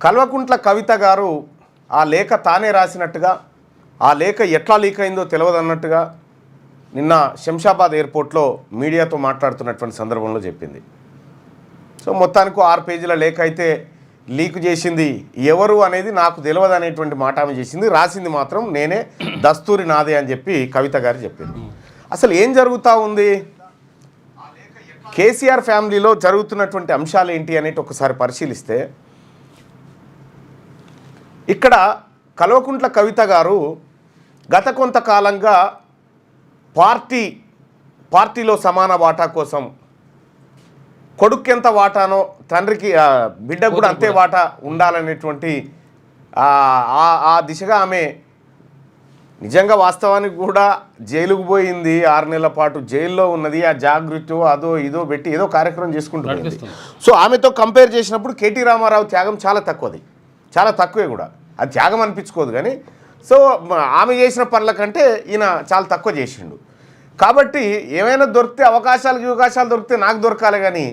కల్వకుంట్ల కవిత గారు ఆ లేఖ తానే రాసినట్టుగా, ఆ లేఖ ఎట్లా లీక్ అయిందో తెలియదన్నట్టుగా నిన్న శంషాబాద్ ఎయిర్పోర్ట్లో మీడియాతో మాట్లాడుతున్నటువంటి సందర్భంలో చెప్పింది. సో మొత్తానికి 6 పేజీల లేఖ అయితే లీక్ చేసింది ఎవరు అనేది నాకు తెలియదు అనేటువంటి మాట ఆమె చేసింది. రాసింది మాత్రం నేనే, దస్తూరి నాదే అని చెప్పి కవిత గారు చెప్పింది. అసలు ఏం జరుగుతూ ఉంది, కేసీఆర్ ఫ్యామిలీలో జరుగుతున్నటువంటి అంశాలు ఏంటి అనేటి ఒకసారి పరిశీలిస్తే, ఇక్కడ కల్వకుంట్ల కవిత గారు గత కొంతకాలంగా పార్టీలో సమాన వాటా కోసం కొడుకు ఎంత వాటానో తండ్రికి బిడ్డకు కూడా అంతే వాటా ఉండాలనేటువంటి ఆ దిశగా ఆమె నిజంగా వాస్తవానికి కూడా జైలుకు పోయింది. 6 నెలల పాటు జైల్లో ఉన్నది. ఆ జాగృతి అదో ఇదో పెట్టి ఏదో కార్యక్రమం చేసుకుంటుంది. సో ఆమెతో కంపేర్ చేసినప్పుడు కేటీ రామారావు త్యాగం చాలా తక్కువది, చాలా తక్కువే కూడా. అది త్యాగం అనిపించుకోదు కానీ, సో ఆమె చేసిన పనుల కంటే ఈయన చాలా తక్కువ చేసిండు. కాబట్టి ఏమైనా దొరికితే అవకాశాలు దొరికితే నాకు దొరకాలి కానీ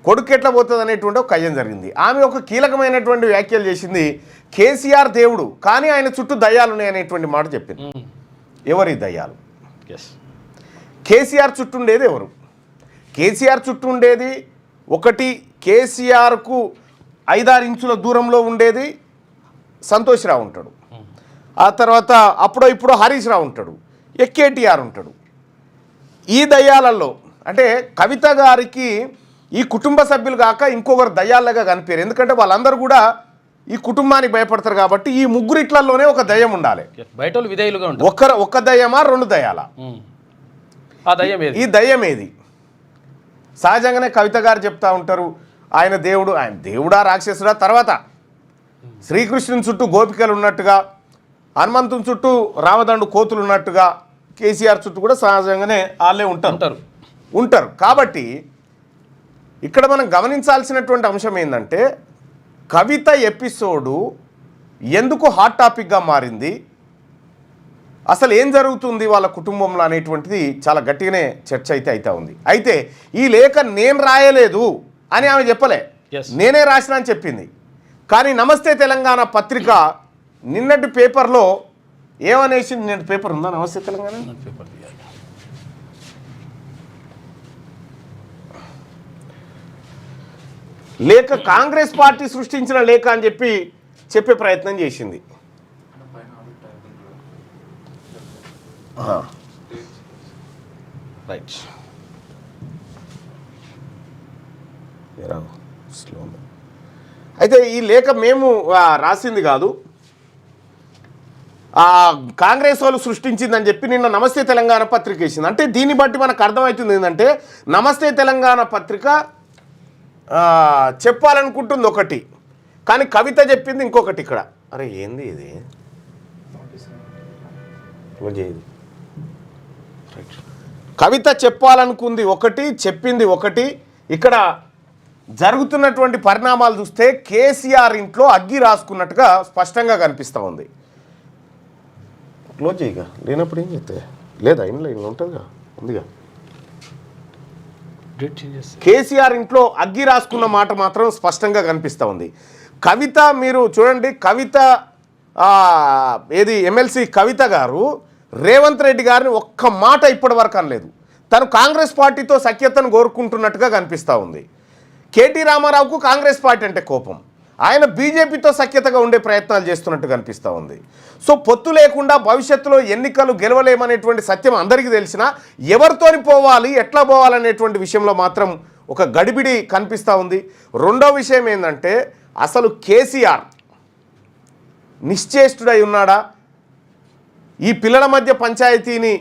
కొడుకు ఎట్లా పోతుంది అనేటువంటి ఒక కయ్యం జరిగింది. ఆమె ఒక కీలకమైనటువంటి వ్యాఖ్యలు చేసింది. కేసీఆర్ దేవుడు కానీ ఆయన చుట్టూ దయ్యాలు ఉన్నాయనేటువంటి మాట చెప్పింది. ఎవరి దయ్యాలు? కేసీఆర్ చుట్టూ ఉండేది ఎవరు? కేసీఆర్ చుట్టూ ఉండేది ఒకటి, కేసీఆర్కు 5-6 ఇంచుల దూరంలో ఉండేది సంతోష్ రావు ఉంటాడు. ఆ తర్వాత అప్పుడో ఇప్పుడు హరీష్ రావు ఉంటాడు, కేటీఆర్ ఉంటాడు. ఈ దయ్యాలలో అంటే కవిత గారికి ఈ కుటుంబ సభ్యులు కాక ఇంకొకరు దయ్యాలుగా కనిపించారు. ఎందుకంటే వాళ్ళందరూ కూడా ఈ కుటుంబానికి భయపడతారు కాబట్టి ఈ ముగ్గురిట్లలోనే ఒక దయ్యం ఉండాలి. బయట విధేయులుగా ఉంటారు. ఒక దయ్యమా 2 దయ్యాలా? ఈ దయ్యం ఏది? సహజంగానే కవిత గారు చెప్తా ఉంటారు ఆయన దేవుడా రాక్షసుడా. తర్వాత శ్రీకృష్ణుని చుట్టూ గోపికలు ఉన్నట్టుగా, హనుమంతుని చుట్టూ రామదండు కోతులు ఉన్నట్టుగా కేసీఆర్ చుట్టూ కూడా సహజంగానే వాళ్ళే ఉంటారు. కాబట్టి ఇక్కడ మనం గమనించాల్సినటువంటి అంశం ఏంటంటే, కవిత ఎపిసోడు ఎందుకు హాట్ టాపిక్గా మారింది, అసలు ఏం జరుగుతుంది వాళ్ళ కుటుంబంలో అనేటువంటిది చాలా గట్టిగానే చర్చ అయితే అవుతా ఉంది. అయితే ఈ లేఖ నేను రాయలేదు అని ఆమె చెప్పలే, నేనే రాసిన అని చెప్పింది. కానీ నమస్తే తెలంగాణ పత్రిక నిన్నటి పేపర్లో ఏమనేసి, నిన్నటి పేపర్ ఉందా నమస్తే తెలంగాణ పేపర్? లేఖ కాంగ్రెస్ పార్టీ సృష్టించిన లేఖ అని చెప్పే ప్రయత్నం చేసింది. రైట్, అయితే ఈ లేఖ మేము రాసింది కాదు, కాంగ్రెస్ వాళ్ళు సృష్టించిందని చెప్పి నిన్న నమస్తే తెలంగాణ పత్రిక వేసింది. అంటే దీన్ని బట్టి మనకు అర్థమవుతుంది ఏంటంటే, నమస్తే తెలంగాణ పత్రిక చెప్పాలనుకుంటుంది ఒకటి, కానీ కవిత చెప్పింది ఇంకొకటి. ఇక్కడ అరే ఏంది ఇది? కవిత చెప్పాలనుకుంది ఒకటి, చెప్పింది ఒకటి. ఇక్కడ జరుగుతున్నటువంటి పరిణామాలు చూస్తే కేసీఆర్ ఇంట్లో అగ్గి రాసుకున్నట్టుగా స్పష్టంగా కనిపిస్తూ ఉంది. క్లోజ్ చేయగా లేనప్పుడు ఏం చెప్తే లేదా ఇంట్లో ఉంటుందిగా, ఉందిగా. కేసీఆర్ ఇంట్లో అగ్గి రాసుకున్న మాట మాత్రం స్పష్టంగా కనిపిస్తూ ఉంది. కవిత మీరు చూడండి, కవిత ఎమ్మెల్సీ కవిత గారు రేవంత్ రెడ్డి గారిని ఒక్క మాట ఇప్పటి వరకు అనలేదు. తను కాంగ్రెస్ పార్టీతో సఖ్యతను కోరుకుంటున్నట్టుగా కనిపిస్తూ ఉంది. కేటీ రామారావుకు కాంగ్రెస్ పార్టీ అంటే కోపం, ఆయన బీజేపీతో సఖ్యతగా ఉండే ప్రయత్నాలు చేస్తున్నట్టు కనిపిస్తూ ఉంది. సో పొత్తు లేకుండా భవిష్యత్తులో ఎన్నికలు గెలవలేమనేటువంటి సత్యం అందరికీ తెలిసినా ఎవరితోని పోవాలి, ఎట్లా పోవాలనేటువంటి విషయంలో మాత్రం ఒక గడిబిడి కనిపిస్తూ ఉంది. రెండో విషయం ఏంటంటే, అసలు కేసీఆర్ నిశ్చేష్టుడై ఉన్నాడా? ఈ పిల్లల మధ్య పంచాయతీని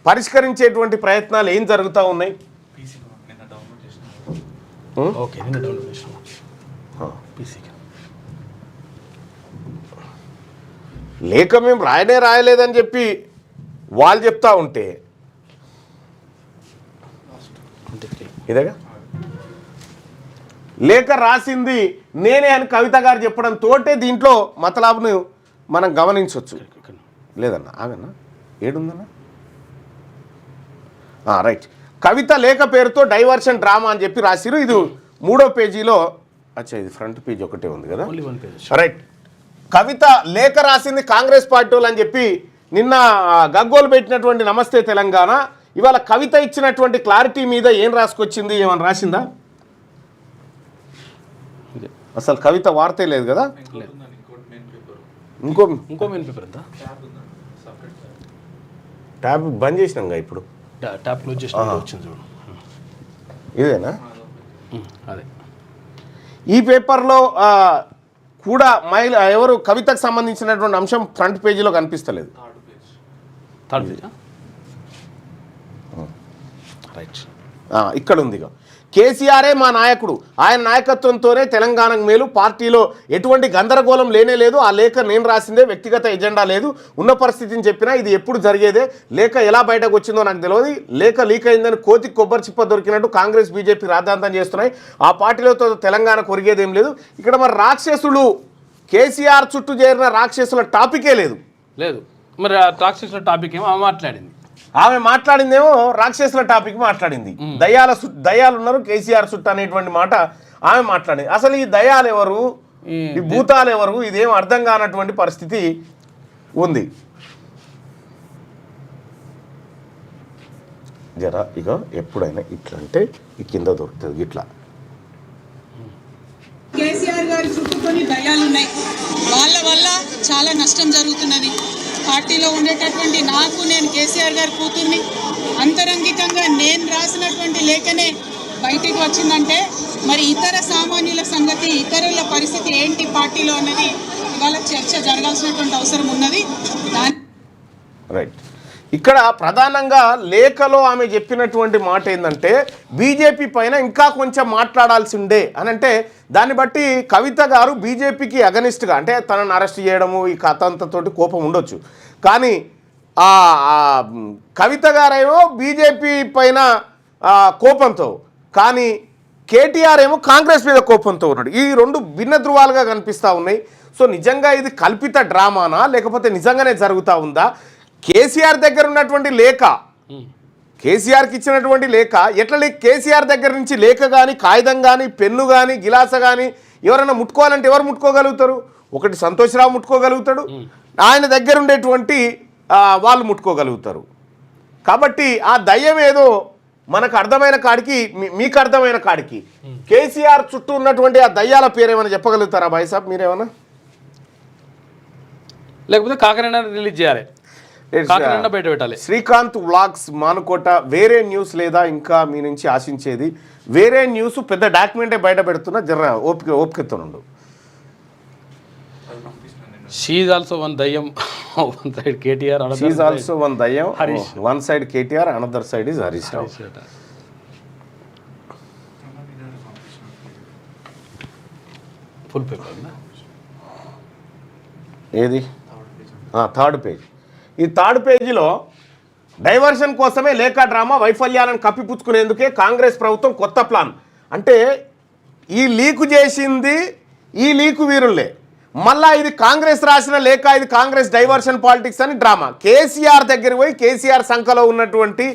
పరిష్కరించేటువంటి ప్రయత్నాలు ఏం జరుగుతూ ఉన్నాయి? లేక మేము రాయలేదని చెప్పి వాళ్ళు చెప్తా ఉంటే ఇదేగా లేఖ రాసింది నేనే అని కవిత గారు చెప్పడం తోటే దీంట్లో మతలాబ్ను మనం గమనించవచ్చు. లేదన్నా ఆగన్నా, ఏడుందన్నా? రైట్, కవిత లేఖ పేరుతో డైవర్షన్ డ్రామా అని చెప్పి రాసిరు. ఇది 3వ పేజీలో అచ్చా ఇది ఫ్రంట్ పేజ్ ఒకటే ఉంది కదా, ఓన్లీ 1 పేజ్. రైట్. కవిత లేఖ రాసింది కాంగ్రెస్ పార్టీ వాళ్ళు అని చెప్పి నిన్న గగ్గోలు పెట్టినటువంటి నమస్తే తెలంగాణ ఇవాళ కవిత ఇచ్చినటువంటి క్లారిటీ మీద ఏం రాసుకొచ్చింది, ఏమని రాసిందా? అసలు కవిత వార్తే లేదు కదా, ఇంకో మెయిన్ పేపర్ ఎంత ట్యాబ్ బంద్ చేసినాం ఇప్పుడు, ట్యాప్ క్లోజ్ చేసి వచ్చింది చూడు, ఇదేనా? అదే ఈ పేపర్లో కూడా మహిళ ఎవరు కవితకు సంబంధించినటువంటి అంశం ఫ్రంట్ పేజీలో కనిపిస్తలేదు. థర్డ్ పేజ్ రైట్, ఇక్కడ ఉంది. కేసీఆరే మా నాయకుడు, ఆయన నాయకత్వంతోనే తెలంగాణకు మేలు, పార్టీలో ఎటువంటి గందరగోళం లేనే లేదు, ఆ లేఖ నేను రాసిందే, వ్యక్తిగత ఎజెండా లేదు, ఉన్న పరిస్థితిని చెప్పినా ఇది ఎప్పుడు జరిగేదే, లేఖ ఎలా బయటకు వచ్చిందో నాకు తెలియదు, లేఖ లీక్ అయిందని కోతికి కొబ్బరి చిప్ప దొరికినట్టు కాంగ్రెస్ బీజేపీ రాద్ధాంతం చేస్తున్నాయి, ఆ పార్టీలతో తెలంగాణ కొరిగేదేం లేదు. ఇక్కడ మరి రాక్షసులు కేసీఆర్ చుట్టూ చేరిన రాక్షసుల టాపికే లేదు. మరి రాక్షసుల టాపిక్ ఏమో మాట్లాడింది, ఆమె మాట్లాడిందేమో రాక్షసుల టాపిక్ మాట్లాడింది, దయ్యాలు ఉన్నారు కేసీఆర్ చుట్టూ అనేటువంటి మాట ఆమె మాట్లాడింది. అసలు ఈ దయ్యాలు ఎవరు, ఈ భూతాలు ఎవరు, ఇదేం అర్థం కానటువంటి పరిస్థితి ఉంది. జరా ఇక ఎప్పుడైనా ఇట్లా అంటే ఈ కింద దొరుకుతుంది ఇట్లా. కేసీఆర్ గారి చుట్టూ కొన్ని దయ్యాలు ఉన్నాయి, వాళ్ళ వల్ల చాలా నష్టం జరుగుతున్నది. పార్టీలో ఉండేటటువంటి నేను కేసీఆర్ గారి కూతుర్ని, అంతరంగికంగా నేను రాసినటువంటి లేఖనే బయటికి వచ్చిందంటే మరి ఇతర సామాన్యుల సంగతి, ఇతరుల పరిస్థితి ఏంటి పార్టీలో అన్నది ఇవాళ చర్చ జరగాల్సినటువంటి అవసరం ఉన్నది. రైట్. ఇక్కడ ప్రధానంగా లేఖలో ఆమె చెప్పినటువంటి మాట ఏంటంటే బీజేపీ పైన ఇంకా కొంచెం మాట్లాడాల్సి ఉండే అని, అంటే దాన్ని బట్టి కవిత గారు బీజేపీకి అగనిస్ట్గా, అంటే తనను అరెస్ట్ చేయడము ఈ కథంతతోటి కోపం ఉండొచ్చు, కానీ కవిత గారేమో బీజేపీ పైన కోపంతో, కానీ కేటీఆర్ ఏమో కాంగ్రెస్ మీద కోపంతో ఉన్నాడు. ఈ రెండు భిన్న ధృవాలుగా కనిపిస్తూ ఉన్నాయి. సో నిజంగా ఇది కల్పిత డ్రామానా లేకపోతే నిజంగానే జరుగుతూ ఉందా? కేసీఆర్ దగ్గర ఉన్నటువంటి లేఖ, కేసీఆర్కి ఇచ్చినటువంటి లేఖ ఎట్లా కేసీఆర్ దగ్గర నుంచి లేఖ కానీ కాగితం కానీ పెన్ను కానీ గిలాస కానీ ఎవరైనా ముట్టుకోవాలంటే ఎవరు ముట్టుకోగలుగుతారు? ఒకటి సంతోష్ రావు ముట్టుకోగలుగుతాడు, ఆయన దగ్గర ఉండేటువంటి వాళ్ళు ముట్టుకోగలుగుతారు. కాబట్టి ఆ దయ్యం ఏదో మనకు అర్థమైన కాడికి, మీకు అర్థమైన కాడికి కేసీఆర్ చుట్టూ ఉన్నటువంటి ఆ దయ్యాల పేరు ఏమైనా చెప్పగలుగుతారా భాయ్ సాబ్ మీరేమన్నా? లేకపోతే కాకినాడ రిలీజ్ చేయాలి, బయట పెట్టాలి. శ్రీకాంత్ వ్లాగ్స్ మానుకోట, వేరే న్యూస్ లేదా ఇంకా మీ నుంచి ఆశించేది? వేరే న్యూస్ పెద్ద డాక్యుమెంటే బయట పెడుతున్నా, జర ఓపికతో ఉండు. షీఈ్ ఆల్సో వన్ దయ్యం, one side KTR, she also one దయ్యం, one side KTR, another side is Harish Rao. Full paper ఏది? Third page. ఈ థర్డ్ పేజీలో డైవర్షన్ కోసమే లేఖ డ్రామా, వైఫల్యాలను కప్పిపుచ్చుకునేందుకే కాంగ్రెస్ ప్రభుత్వం కొత్త ప్లాన్. అంటే ఈ లీకు చేసింది ఈ లీకు వీరులే, మళ్ళా ఇది కాంగ్రెస్ రాసిన లేఖ, ఇది కాంగ్రెస్ డైవర్షన్ పాలిటిక్స్ అని డ్రామా. కేసీఆర్ దగ్గర పోయి కేసీఆర్ సంఖలో ఉన్నటువంటి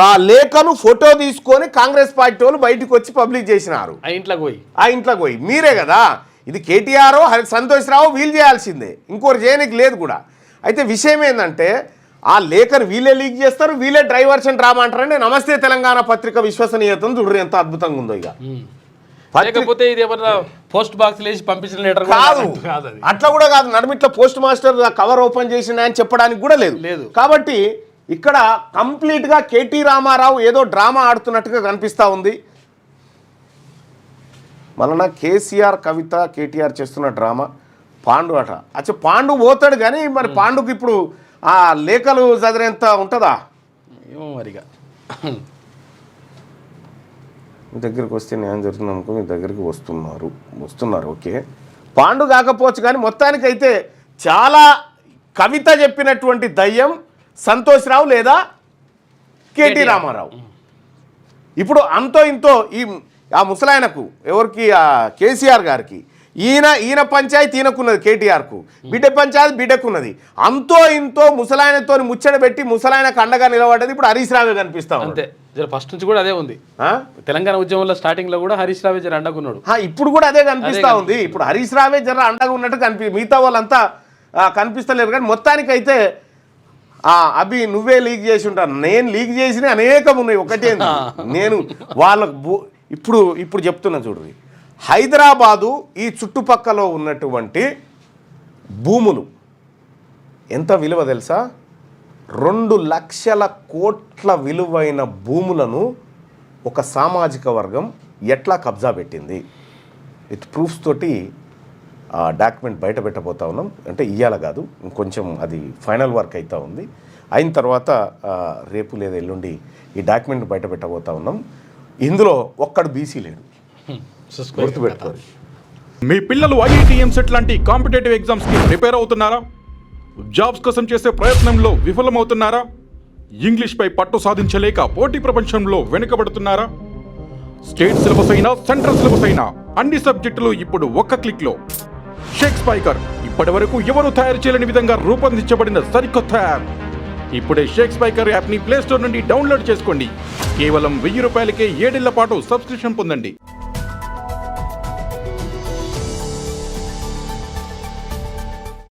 ఆ లేఖను ఫోటో తీసుకొని కాంగ్రెస్ పార్టీ వాళ్ళు బయటకు వచ్చి పబ్లిక్ చేసినారు. ఆ ఇంట్లోకి పోయి మీరే కదా, ఇది కేటీఆర్ సంతోష్ రావు వీళ్ళు చేయాల్సిందే, ఇంకోటి చేయడానికి లేదు కూడా. అయితే విషయం ఏంటంటే ఆ లేఖను వీళ్ళే లీక్ చేస్తారు, వీళ్ళే డైవర్షన్ డ్రామా అంటారంటే నమస్తే తెలంగాణ పత్రిక విశ్వసనీయతను చూడరు ఎంత అద్భుతంగా ఉందో. ఇక లేకపోతే ఇది ఏమన్నా పోస్ట్ బాక్స్ లేచి పంపించిన లెటర్ కాదు, అట్లా కూడా కాదు, నడుమిట్లా పోస్ట్ మాస్టర్ కవర్ ఓపెన్ చేసిన అని చెప్పడానికి కూడా లేదు. కాబట్టి ఇక్కడ కంప్లీట్గా కేటీ రామారావు ఏదో డ్రామా ఆడుతున్నట్టుగా కనిపిస్తూ ఉంది. మళ్ళా కేసీఆర్ కవిత కేటీఆర్ చేస్తున్న డ్రామా. పాండు అట, అచ్చా పాండు పోతాడు కానీ మరి పాండుకి ఇప్పుడు ఆ లేఖలు చదివేంత ఉంటుందా ఏమో మరిగా. మీ దగ్గరికి వస్తే న్యాయం జరుగుతుంది అనుకో, మీ దగ్గరికి వస్తున్నారు ఓకే, పాండు కాకపోవచ్చు కానీ మొత్తానికైతే చాలా కవిత చెప్పినటువంటి దయ్యం సంతోష్ రావు లేదా కేటీ రామారావు. ఇప్పుడు అంతో ఇంతో ఆ ముసలాయనకు ఎవరికి, ఆ కేసీఆర్ గారికి ఈయన పంచాయతీ ఈయనకున్నది, కేటీఆర్కు బిడ్డ పంచాయతీ బిడ్డకున్నది. అంతో ఇంతో ముసలాయనతో ముచ్చట పెట్టి ముసలాయనకు అండగా నిలబడ్డది ఇప్పుడు హరీష్ రావే కనిపిస్తా ఉంది. ఫస్ట్ నుంచి కూడా అదే ఉంది. ఆ? తెలంగాణ ఉద్యమంలో స్టార్టింగ్ లో కూడా హరీష్ రావే జర అండకున్నాడు. ఇప్పుడు కూడా అదే కనిపిస్తా ఉంది. ఇప్పుడు హరీష్ రావే జర అండగా ఉన్నట్టు మిగతా వాళ్ళంతా కనిపిస్తలేరు. కానీ మొత్తానికైతే అభి నువ్వే లీక్ చేసి ఉంటాను, నేను లీక్ చేసిన అనేకం ఉన్నాయి. ఒకటే నేను వాళ్ళకు ఇప్పుడు చెప్తున్నా చూడండి, హైదరాబాదు ఈ చుట్టుపక్కల ఉన్నటువంటి భూములు ఎంత విలువ తెలుసా? 2 లక్షల కోట్ల విలువైన భూములను ఒక సామాజిక వర్గం ఎట్లా కబ్జా పెట్టింది, విత్ ప్రూఫ్స్ తోటి డాక్యుమెంట్ బయట పెట్టబోతా ఉన్నాం. అంటే ఇయ్యాల కాదు, ఇంకొంచెం అది ఫైనల్ వర్క్ అవుతూ ఉంది. అయిన తర్వాత రేపు లేదా ఎల్లుండి ఈ డాక్యుమెంట్ బయట పెట్టబోతా ఉన్నాం. ఇందులో ఒక్కడు బీసీ లేడు, గుర్తుపెట్టుకోండి. మీ పిల్లలు IIT సెట్ లాంటి కాంపిటేటివ్ ఎగ్జామ్స్కి ప్రిపేర్ అవుతున్నారా? జాబ్స్ కోసం చేసే ప్రయత్నంలో విఫలమవుతున్నారా? ఇంగ్లీష్పై పట్టు సాధించలేక పోటీ ప్రపంచంలో వెనుకబడుతున్నారా? స్టేట్ సిలబస్ అయినా సెంట్రల్ సిలబస్ అయినా అన్ని సబ్జెక్టులు ఇప్పుడు ఒక్క క్లిక్లో. షేక్ స్పైకర్ ఇప్పటి వరకు ఎవరు తయారు చేయలేని విధంగా రూపొందించబడిన సరికొత్త యాప్. ఇప్పుడే షేక్ స్పైకర్ యాప్ని ప్లేస్టోర్ నుండి డౌన్లోడ్ చేసుకోండి. కేవలం 1000 రూపాయలకే 7 ఏళ్ల పాటు సబ్స్క్రిప్షన్ పొందండి.